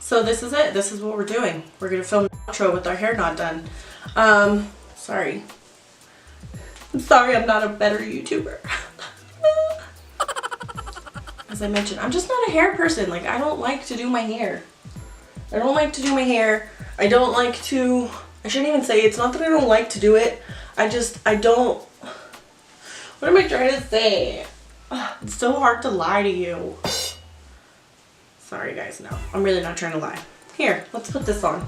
So this is it. This is what we're doing. We're gonna film an outro with our hair not done. Sorry. I'm sorry I'm not a better YouTuber. As I mentioned, I'm just not a hair person. Like, I don't like to do my hair. I don't like to do my hair. I don't like to, I shouldn't even say, it's not that I don't like to do it. I don't, what am I trying to say? It's so hard to lie to you. Sorry guys, no. I'm really not trying to lie. Here, let's put this on.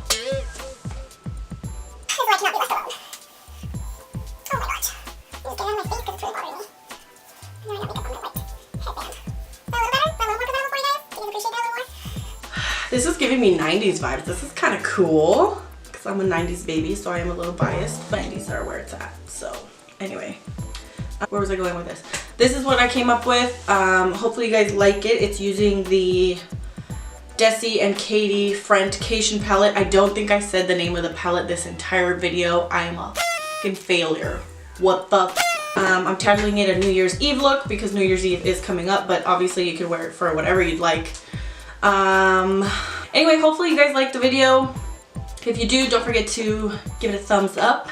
This is giving me 90s vibes. This is kind of cool because I'm a 90s baby, so I am a little biased. 90s are where it's at. So anyway, where was I going with this? This is what I came up with. Hopefully you guys like it. It's using the Desi and Katy Friendcation Palette. I don't think I said the name of the palette this entire video. I am a fucking failure. What the I'm titling it a New Year's Eve look because New Year's Eve is coming up, but obviously you can wear it for whatever you'd like. Anyway, hopefully you guys liked the video. If you do, don't forget to give it a thumbs up.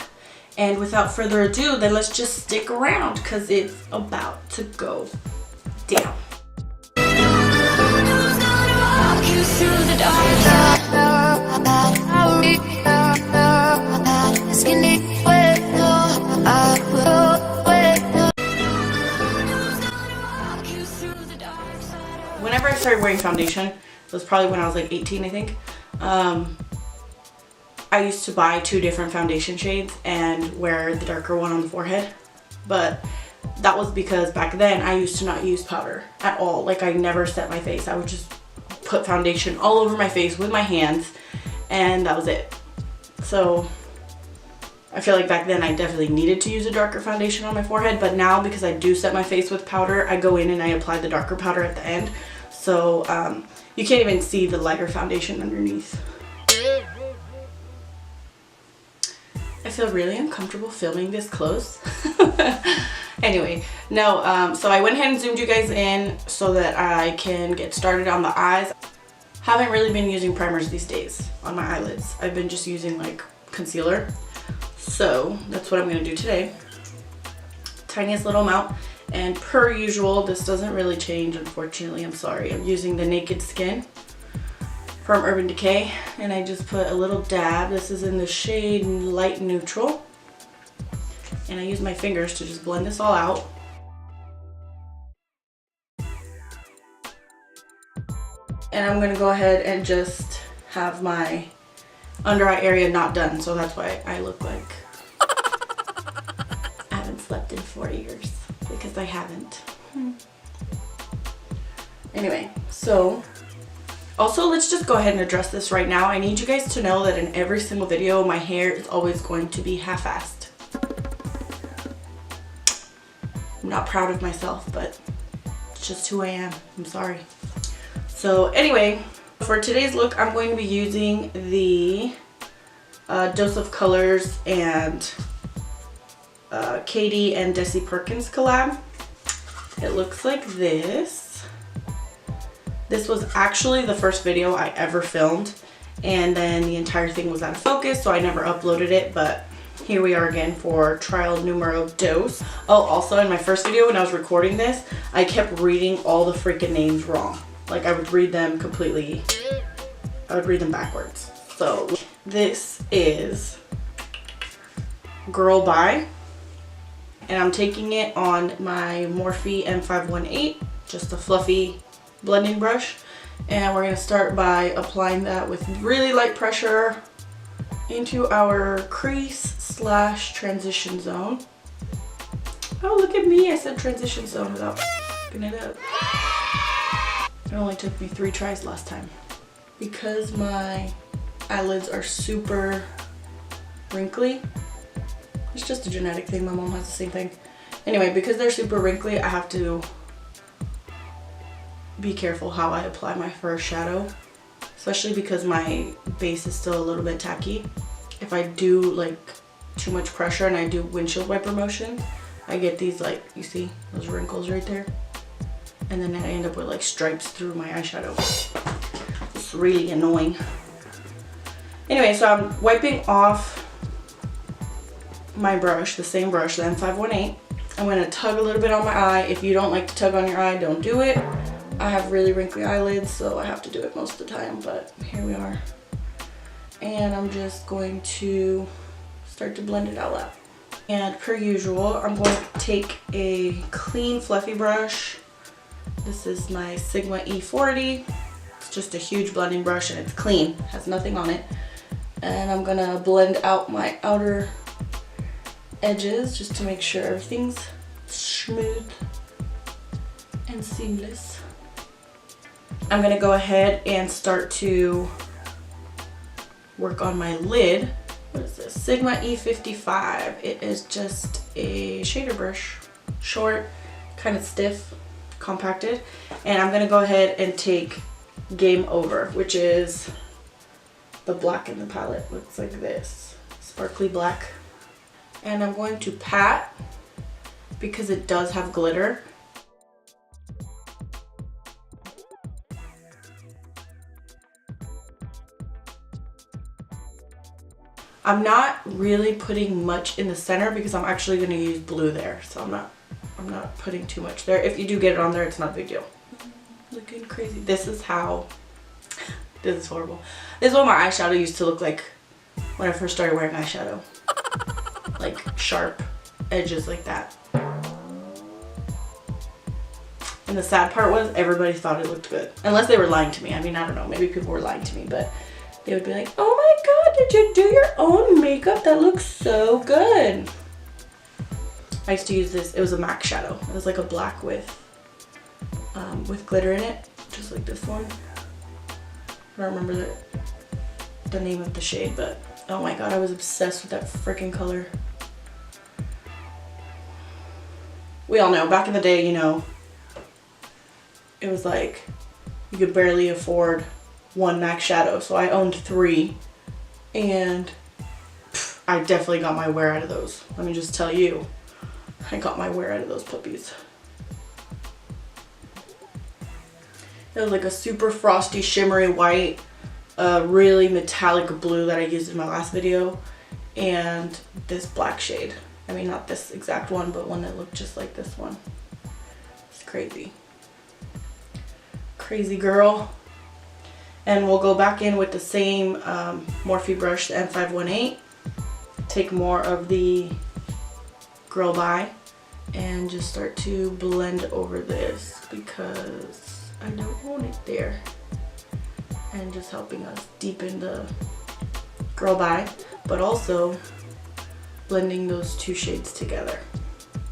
And without further ado, then let's just stick around because it's about to go down. Whenever I started wearing foundation, it was probably when I was like 18, I think. I used to buy 2 different foundation shades and wear the darker one on the forehead. But that was because back then I used to not use powder at all. Like, I never set my face. I would just put foundation all over my face with my hands and that was it. So I feel like back then I definitely needed to use a darker foundation on my forehead, but now because I do set my face with powder, I go in and I apply the darker powder at the end. So you can't even see the lighter foundation underneath. I feel really uncomfortable filming this close. Anyway, no, so I went ahead and zoomed you guys in so that I can get started on the eyes. Haven't really been using primers these days on my eyelids. I've been just using like concealer. So that's what I'm gonna do today. Tiniest little amount. And per usual, this doesn't really change, unfortunately. I'm sorry. I'm using the Naked Skin from Urban Decay, and I just put a little dab. This is in the shade Light Neutral, and I use my fingers to just blend this all out. And I'm gonna go ahead and just have my under eye area not done, so that's why I look like I haven't slept in 4 years, because I haven't. Anyway, so also, let's just go ahead and address this right now. I need you guys to know that in every single video, my hair is always going to be half-assed. I'm not proud of myself, but it's just who I am. I'm sorry. So anyway, for today's look, I'm going to be using the Dose of Colors and Katy and Desi Perkins collab. It looks like this. This was actually the first video I ever filmed, and then the entire thing was out of focus, so I never uploaded it, but here we are again for trial numero dos. Oh, also in my first video when I was recording this, I kept reading all the freaking names wrong. Like, I would read them completely, I would read them backwards. So this is Girl Bye, and I'm taking it on my Morphe M518, just a fluffy blending brush, and we're going to start by applying that with really light pressure into our crease slash transition zone. Oh, look at me, I said transition zone without f***ing it up. It only took me 3 tries last time. Because my eyelids are super wrinkly, it's just a genetic thing, my mom has the same thing. Anyway, because they're super wrinkly, I have to be careful how I apply my first shadow, especially because my base is still a little bit tacky. If I do like too much pressure and I do windshield wiper motion, I get these, like, you see those wrinkles right there, and then I end up with like stripes through my eyeshadow. It's really annoying. Anyway, so I'm wiping off my brush, the same brush, the M518. I'm going to tug a little bit on my eye. If you don't like to tug on your eye, don't do it. I have really wrinkly eyelids, so I have to do it most of the time, but here we are. And I'm just going to start to blend it all out. And per usual, I'm going to take a clean fluffy brush. This is my Sigma E40. It's just a huge blending brush and it's clean, has nothing on it. And I'm gonna blend out my outer edges just to make sure everything's smooth and seamless. I'm gonna go ahead and start to work on my lid. What is this? Sigma E55. It is just a shader brush. Short, kind of stiff, compacted. And I'm gonna go ahead and take Game Over, which is the black in the palette. Looks like this. Sparkly black. And I'm going to pat because it does have glitter. I'm not really putting much in the center because I'm actually going to use blue there, so I'm not putting too much there. If you do get it on there, it's not a big deal. Looking crazy. This is how, this is horrible. This is what my eyeshadow used to look like when I first started wearing eyeshadow. Like sharp edges like that. And the sad part was everybody thought it looked good. Unless they were lying to me. I mean, I don't know, maybe people were lying to me, but they would be like, oh my god, did you do your own makeup? That looks so good. I used to use this, it was a MAC shadow. It was like a black with glitter in it, just like this one. I don't remember the name of the shade, but oh my god, I was obsessed with that freaking color. We all know, back in the day, you know, it was like, you could barely afford one MAC shadow, so I owned 3, and I definitely got my wear out of those. Let me just tell you, I got my wear out of those puppies. It was like a super frosty, shimmery white, really metallic blue that I used in my last video, and this black shade. I mean, not this exact one, but one that looked just like this one. It's crazy. Crazy girl. And we'll go back in with the same Morphe brush, the M518. Take more of the Girl By and just start to blend over this because I don't want it there. And just helping us deepen the Girl By, but also blending those two shades together,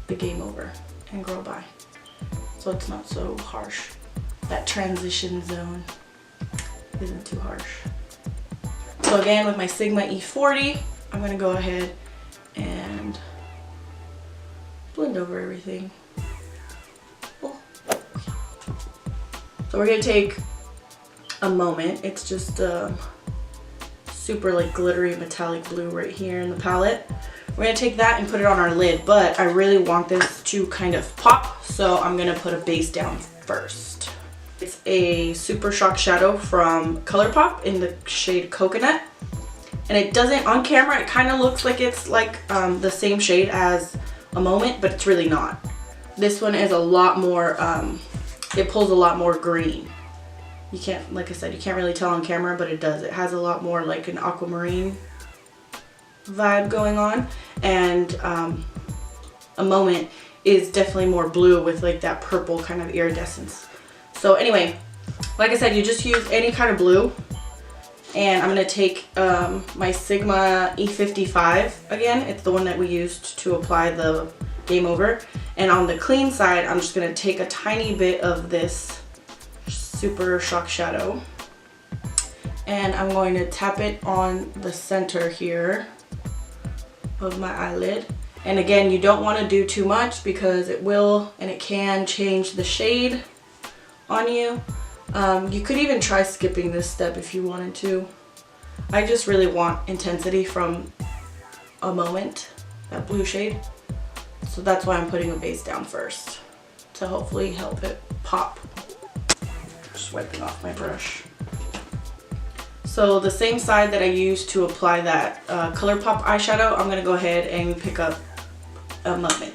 the Game Over and Girl By, so it's not so harsh. That transition zone isn't too harsh. So again, with my Sigma E40, I'm gonna go ahead and blend over everything. Oh. So we're gonna take a moment. It's just super like glittery metallic blue right here in the palette. We're gonna take that and put it on our lid, but I really want this to kind of pop, so I'm gonna put a base down first. It's a Super Shock Shadow from ColourPop in the shade Coconut. And it doesn't, on camera, it kind of looks like it's like the same shade as A Moment, but it's really not. This one is a lot more, it pulls a lot more green. You can't, like I said, you can't really tell on camera, but it does. It has a lot more like an aquamarine vibe going on. And A Moment is definitely more blue with like that purple kind of iridescence. So anyway, like I said, you just use any kind of blue. And I'm going to take my Sigma E55 again. It's the one that we used to apply the Game Over. And on the clean side, I'm just going to take a tiny bit of this Super Shock Shadow. And I'm going to tap it on the center here of my eyelid. And again, you don't want to do too much because it will and it can change the shade on you. You could even try skipping this step if you wanted to. I just really want intensity from A Moment, that blue shade. So that's why I'm putting a base down first to hopefully help it pop. Just wiping off my brush. So the same side that I used to apply that ColourPop eyeshadow, I'm going to go ahead and pick up a Moment.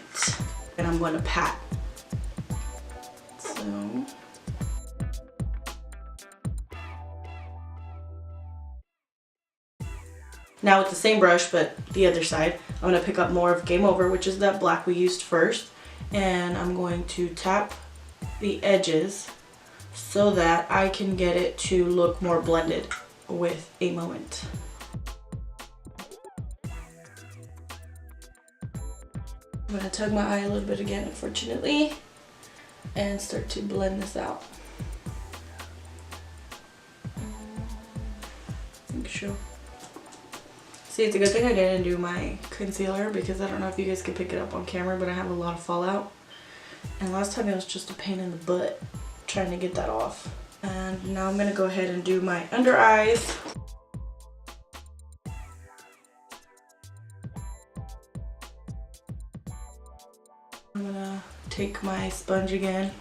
And I'm going to pat. So... now with the same brush, but the other side, I'm going to pick up more of Game Over, which is that black we used first. And I'm going to tap the edges so that I can get it to look more blended with a Moment. I'm going to tug my eye a little bit again, unfortunately, and start to blend this out. Make sure. See, it's a good thing I didn't do my concealer because I don't know if you guys can pick it up on camera, but I have a lot of fallout. And last time it was just a pain in the butt trying to get that off. And now I'm going to go ahead and do my under eyes. I'm going to take my sponge again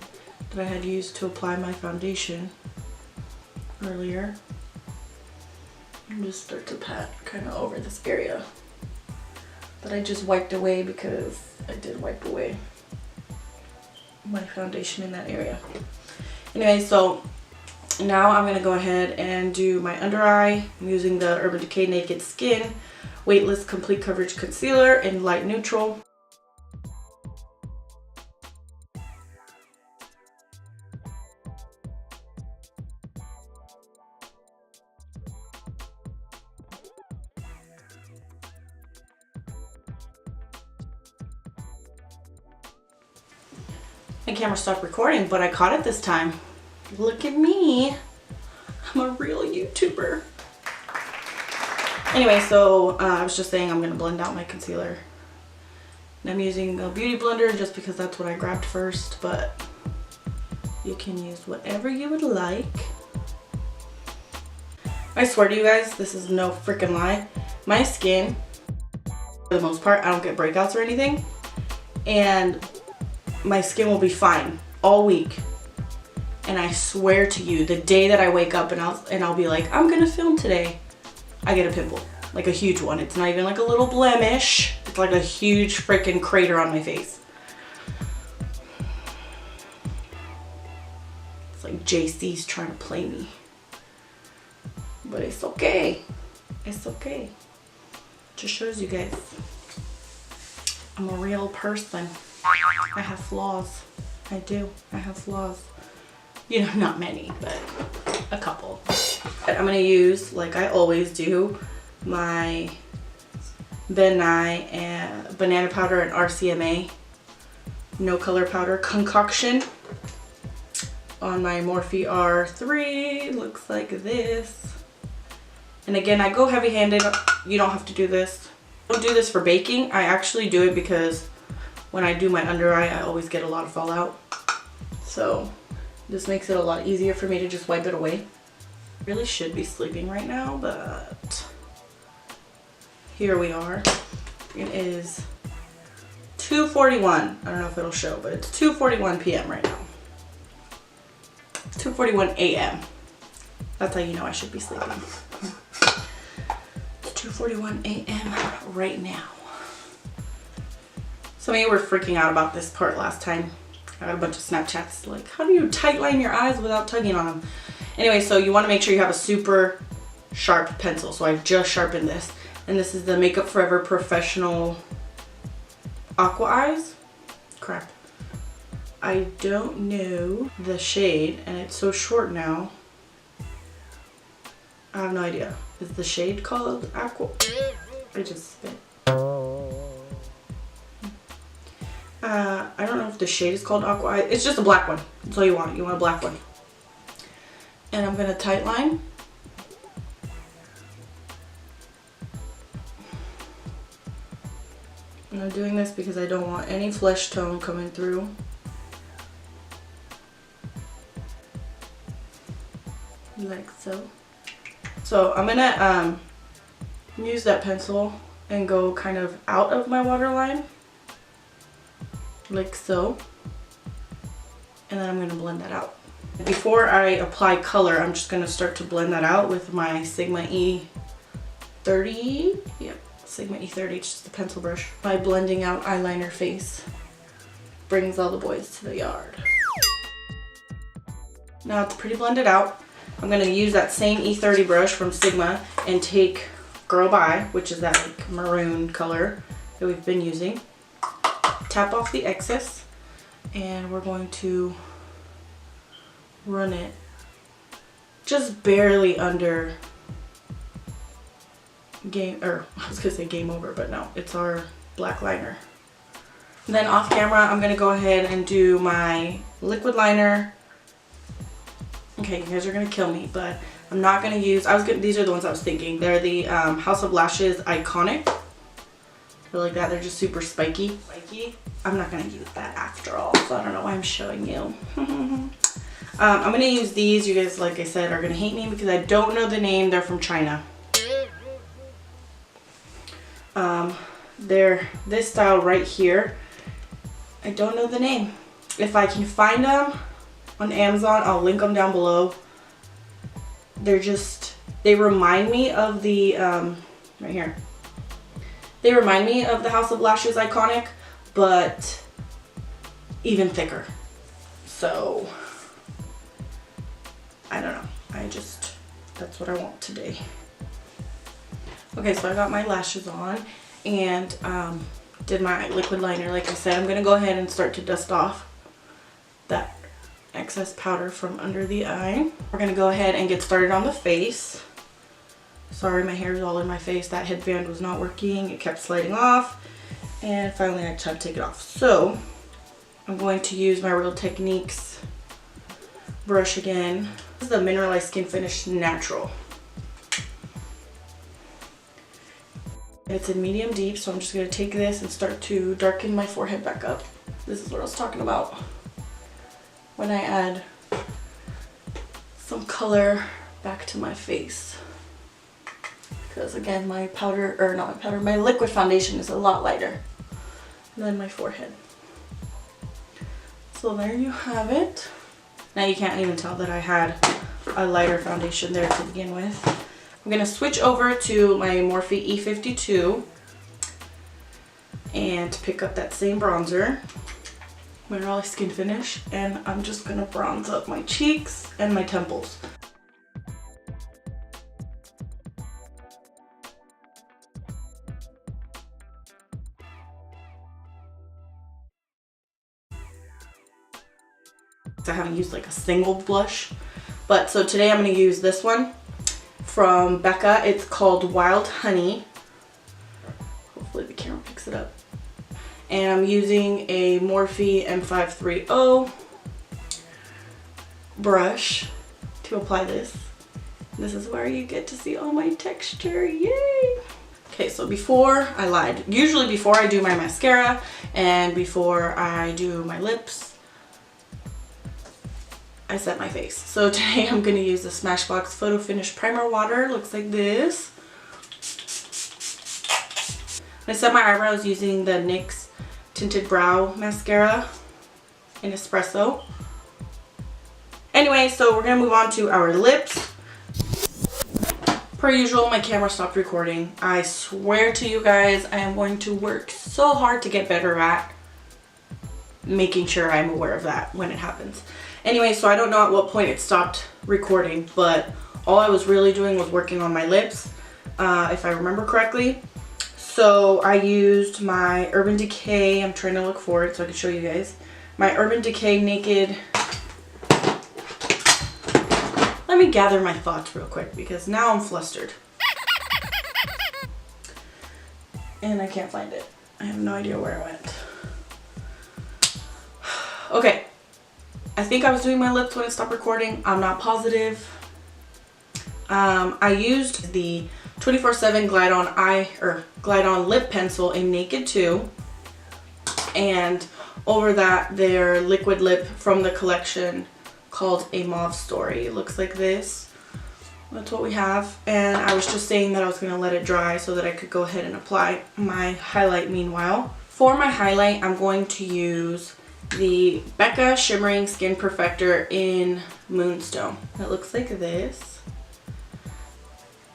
that I had used to apply my foundation earlier. And just start to pat kind of over this area that I just wiped away because I did wipe away my foundation in that area. Anyway, so now I'm going to go ahead and do my under eye. I'm using the Urban Decay Naked Skin Weightless Complete Coverage Concealer in light neutral. My camera stopped recording, but I caught it this time. Look at me. I'm a real YouTuber. Anyway, so I was just saying I'm going to blend out my concealer. And I'm using a beauty blender just because that's what I grabbed first, but you can use whatever you would like. I swear to you guys, this is no freaking lie. My skin, for the most part, I don't get breakouts or anything. And my skin will be fine all week, and I swear to you, the day that I wake up and I'll be like, I'm gonna film today, I get a pimple, like a huge one. It's not even like a little blemish, it's like a huge freaking crater on my face. It's like JC's trying to play me, but it's okay. It's okay. Just shows you guys I'm a real person. I have flaws. I do. I have flaws. You know, not many, but a couple. I'm going to use, like I always do, my Nye Banan Powder and RCMA No Color Powder concoction on my Morphe R3. Looks like this. And again, I go heavy-handed. You don't have to do this. I don't do this for baking. I actually do it because when I do my under eye, I always get a lot of fallout. So this makes it a lot easier for me to just wipe it away. I really should be sleeping right now, but here we are. It is 2:41. I don't know if it'll show, but it's 2:41 p.m. right now. It's 2:41 a.m. That's how you know I should be sleeping. It's 2:41 a.m. right now. Some of you were freaking out about this part last time. I got a bunch of Snapchats like, how do you tightline your eyes without tugging on them? Anyway, so you want to make sure you have a super sharp pencil. So I've just sharpened this. And this is the Makeup Forever Professional Aqua Eyes. Crap. I don't know the shade, and it's so short now. I have no idea. Is the shade called Aqua? I just spit. I don't know if the shade is called Aqua Eye. It's just a black one. That's all you want. You want a black one. And I'm going to tightline. And I'm doing this because I don't want any flesh tone coming through. Like so. So I'm going to use that pencil and go kind of out of my waterline. Like so. And then I'm going to blend that out. Before I apply color, I'm just going to start to blend that out with my Sigma E30. Yep, Sigma E30, just the pencil brush. My blending out eyeliner face brings all the boys to the yard. Now it's pretty blended out. I'm going to use that same E30 brush from Sigma and take Girl Bye, which is that like maroon color that we've been using. Tap off the excess, and we're going to run it just barely under I was gonna say game over, but no, it's our black liner. And then off camera, I'm gonna go ahead and do my liquid liner. Okay, you guys are gonna kill me, but I'm not gonna use, these are the ones I was thinking. They're the House of Lashes Iconic. They're like that, they're just super spiky. I'm not gonna use that after all, so I don't know why I'm showing you. I'm gonna use these. You guys, like I said, are gonna hate me because I don't know the name. They're from China. They're this style right here. I don't know the name. If I can find them on Amazon, I'll link them down below. They remind me of the, right here. They remind me of the House of Lashes Iconic, but even thicker. So, I don't know. That's what I want today. Okay, so I got my lashes on and did my liquid liner. Like I said, I'm going to go ahead and start to dust off that excess powder from under the eye. We're going to go ahead and get started on the face. Sorry, my hair is all in my face. That headband was not working. It kept sliding off. And finally, I tried to take it off. So, I'm going to use my Real Techniques brush again. This is the Mineralize Skin Finish Natural. It's in medium deep, so I'm just going to take this and start to darken my forehead back up. This is what I was talking about when I add some color back to my face. Because again, my my liquid foundation is a lot lighter than my forehead. So there you have it. Now you can't even tell that I had a lighter foundation there to begin with. I'm going to switch over to my Morphe E52 and pick up that same bronzer, Mineralize Skin Finish, and I'm just going to bronze up my cheeks and my temples. I haven't used like a single blush, but so today I'm going to use this one from Becca. It's called Wild Honey. Hopefully the camera picks it up. And I'm using a Morphe M530 brush to apply this. This is where you get to see all my texture. Yay! Okay, so before, I lied. Usually before I do my mascara and before I do my lips, I set my face. So today I'm going to use the Smashbox Photo Finish Primer Water. Looks like this. I set my eyebrows using the NYX Tinted Brow Mascara in Espresso. Anyway, so we're going to move on to our lips. Per usual, my camera stopped recording. I swear to you guys, I am going to work so hard to get better at making sure I'm aware of that when it happens. Anyway, so I don't know at what point it stopped recording, but all I was really doing was working on my lips, if I remember correctly. So I used my Urban Decay, I'm trying to look for it so I can show you guys, my Urban Decay Naked. Let me gather my thoughts real quick because now I'm flustered. And I can't find it. I have no idea where it went. Okay. I think I was doing my lips when it stopped recording. I'm not positive. I used the 24/7 Glide On Lip Pencil in Naked 2. And over that, their liquid lip from the collection called A Mauve Story. It looks like this. That's what we have. And I was just saying that I was going to let it dry so that I could go ahead and apply my highlight meanwhile. For my highlight, I'm going to use the Becca Shimmering Skin Perfector in Moonstone. It looks like this.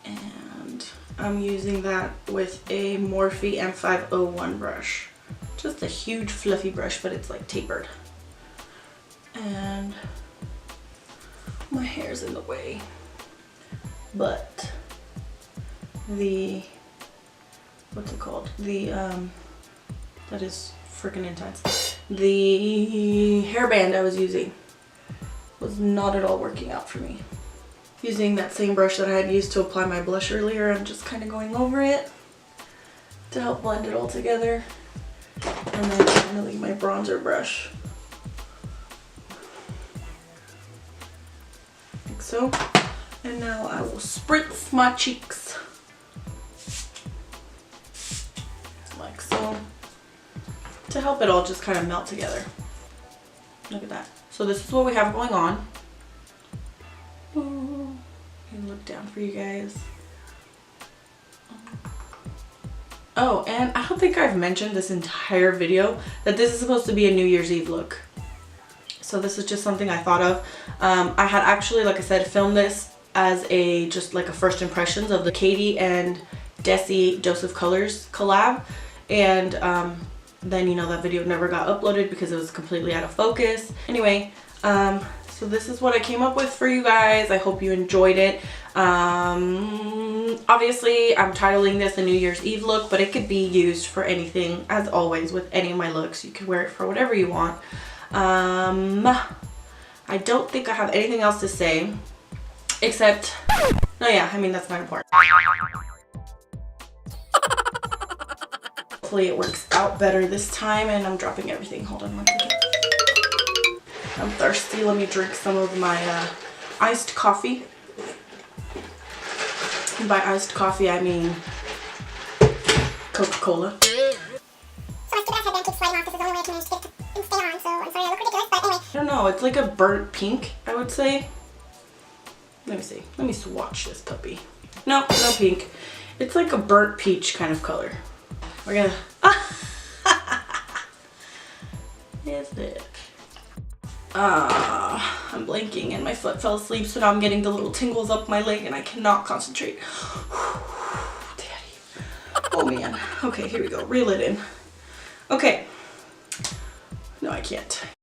And I'm using that with a Morphe M501 brush. Just a huge fluffy brush, but it's like tapered. And my hair's in the way. But the, what's it called? The, that is freaking intense. The hairband I was using was not at all working out for me. Using that same brush that I had used to apply my blush earlier, I'm just kind of going over it to help blend it all together. And then finally my bronzer brush. Like so. And now I will spritz my cheeks. Like so. To help it all just kind of melt together. Look at that. So this is what we have going on. Ooh, let me look down for you guys. Oh, and I don't think I've mentioned this entire video that this is supposed to be a New Year's Eve look. So this is just something I thought of. I had actually, like I said, filmed this as a just like a first impressions of the Katy and Desi Dose of Colors collab. And then, you know, that video never got uploaded because it was completely out of focus. Anyway, so this is what I came up with for you guys. I hope you enjoyed it. Obviously, I'm titling this a New Year's Eve look, but it could be used for anything, as always, with any of my looks. You can wear it for whatever you want. I don't think I have anything else to say, except, no, yeah, I mean, that's not important. Hopefully it works out better this time, and I'm dropping everything. Hold on one second. I'm thirsty. Let me drink some of my iced coffee. And by iced coffee, I mean Coca-Cola. I don't know. It's like a burnt pink, I would say. Let me see. Let me swatch this puppy. No, no pink. It's like a burnt peach kind of color. We're gonna... Is it? I'm blinking and my foot fell asleep, so now I'm getting the little tingles up my leg and I cannot concentrate. Daddy. Oh man. Okay, here we go. Reel it in. Okay. No, I can't.